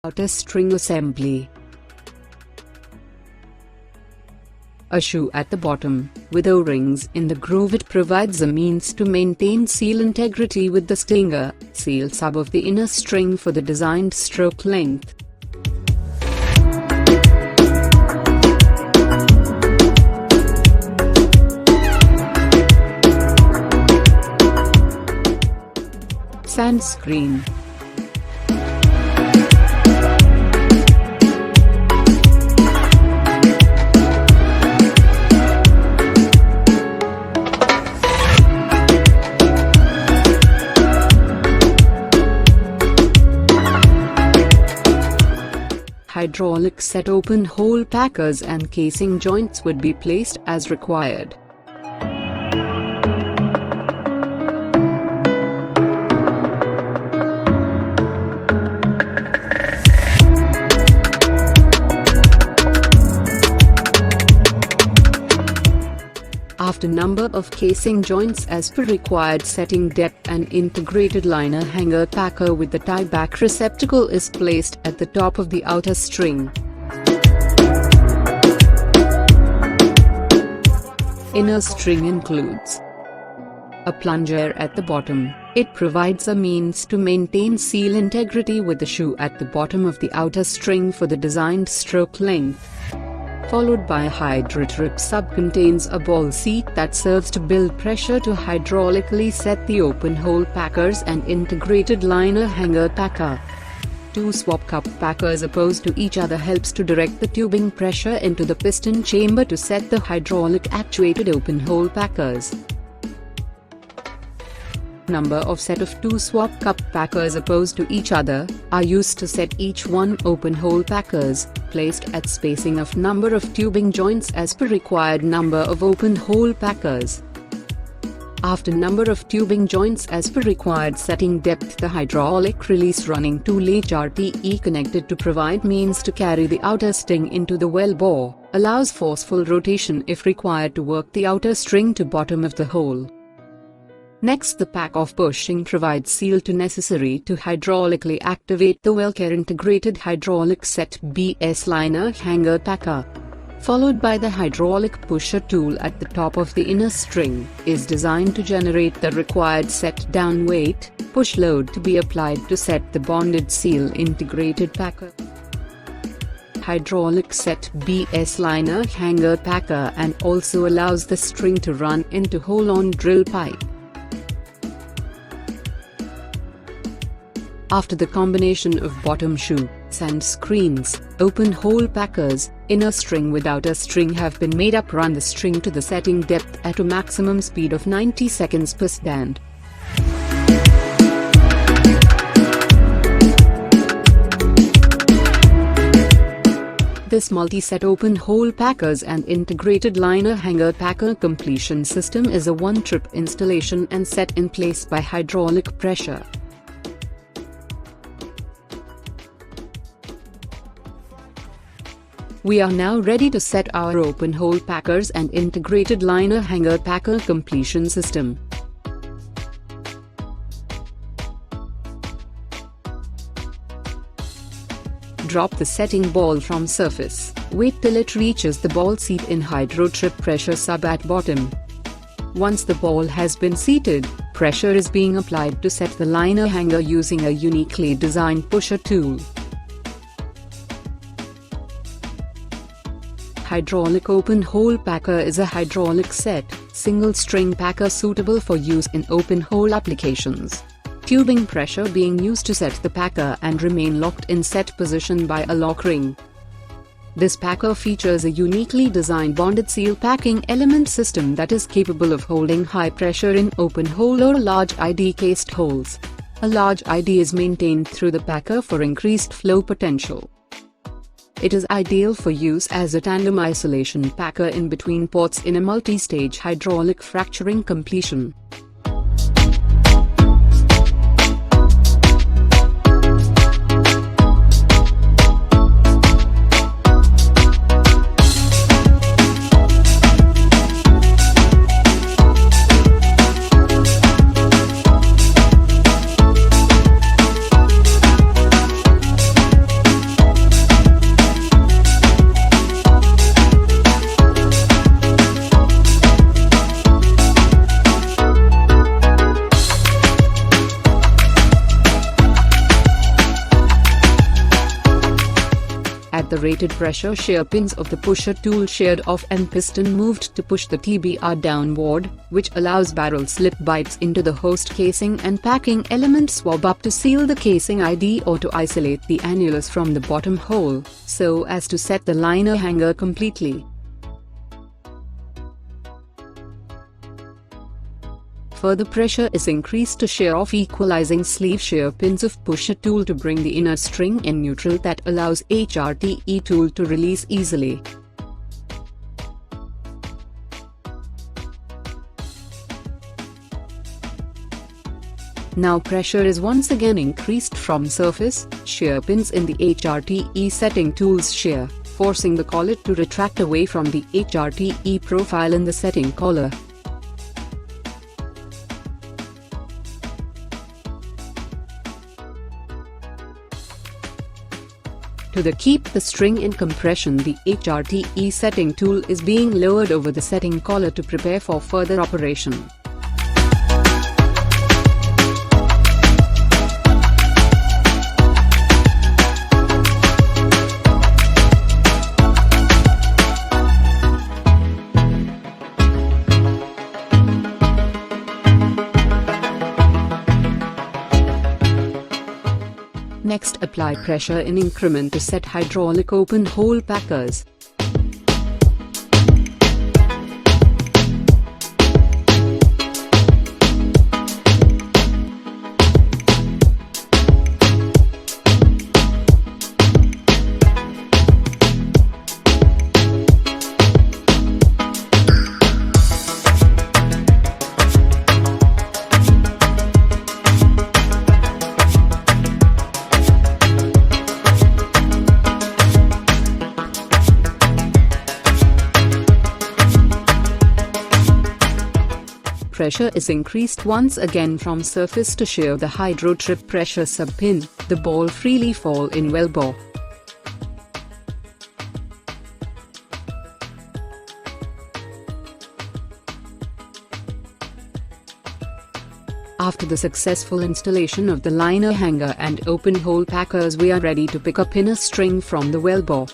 Outer string assembly. A shoe at the bottom, with O-rings in the groove. It provides a means to maintain seal integrity with the stinger seal sub of the inner string for the designed stroke length. Sand screen. Hydraulic set open hole packers and casing joints would be placed as required. After number of casing joints as per required setting depth, an integrated liner hanger packer with the tie-back receptacle is placed at the top of the outer string. Inner string includes a plunger at the bottom. It provides a means to maintain seal integrity with the shoe at the bottom of the outer string for the designed stroke length. Followed by a hydrotrip sub contains a ball seat that serves to build pressure to hydraulically set the open hole packers and integrated liner hanger packer. Two swap cup packers opposed to each other helps to direct the tubing pressure into the piston chamber to set the hydraulic actuated open hole packers. Number of set of two swap cup packers opposed to each other are used to set each one open hole packers, placed at spacing of number of tubing joints as per required number of open hole packers. After number of tubing joints as per required setting depth, the hydraulic release running tool HRTE connected to provide means to carry the outer string into the well bore, allows forceful rotation if required to work the outer string to bottom of the hole. Next, the pack of bushing provides seal to necessary to hydraulically activate the Welker integrated hydraulic set BS liner hanger packer. Followed by the hydraulic pusher tool at the top of the inner string, is designed to generate the required set down weight, push load to be applied to set the bonded seal integrated packer. Hydraulic set BS liner hanger packer and also allows the string to run into hole on drill pipe. After the combination of bottom shoe, sand screens, open hole packers, inner string with outer string have been made up, run the string to the setting depth at a maximum speed of 90 seconds per stand. This multi-set open hole packers and integrated liner hanger packer completion system is a one-trip installation and set in place by hydraulic pressure. We are now ready to set our open hole packers and integrated liner hanger packer completion system. Drop the setting ball from surface. Wait till it reaches the ball seat in hydrotrip pressure sub at bottom. Once the ball has been seated, pressure is being applied to set the liner hanger using a uniquely designed pusher tool. Hydraulic open hole packer is a hydraulic set, single string packer suitable for use in open hole applications. Tubing pressure being used to set the packer and remain locked in set position by a lock ring. This packer features a uniquely designed bonded seal packing element system that is capable of holding high pressure in open hole or large ID cased holes. A large ID is maintained through the packer for increased flow potential. It is ideal for use as a tandem isolation packer in between ports in a multi-stage hydraulic fracturing completion. have the rated pressure shear pins of the pusher tool sheared off and piston moved to push the TBR downward, which allows barrel slip bites into the host casing and packing element swab up to seal the casing ID or to isolate the annulus from the bottom hole, so as to set the liner hanger completely. Further pressure is increased to shear off equalizing sleeve shear pins of pusher tool to bring the inner string in neutral that allows HRTE tool to release easily. Now pressure is once again increased from surface shear pins in the HRTE setting tool's shear, forcing the collet to retract away from the HRTE profile in the setting collar. To keep the string in compression, the HRTE setting tool is being lowered over the setting collar to prepare for further operation. Next, apply pressure in increment to set hydraulic open hole packers. Pressure is increased once again from surface to shear the hydro trip pressure sub-pin, the ball freely fall in well bore. After the successful installation of the liner hanger and open hole packers, we are ready to pick up inner string from the well bore.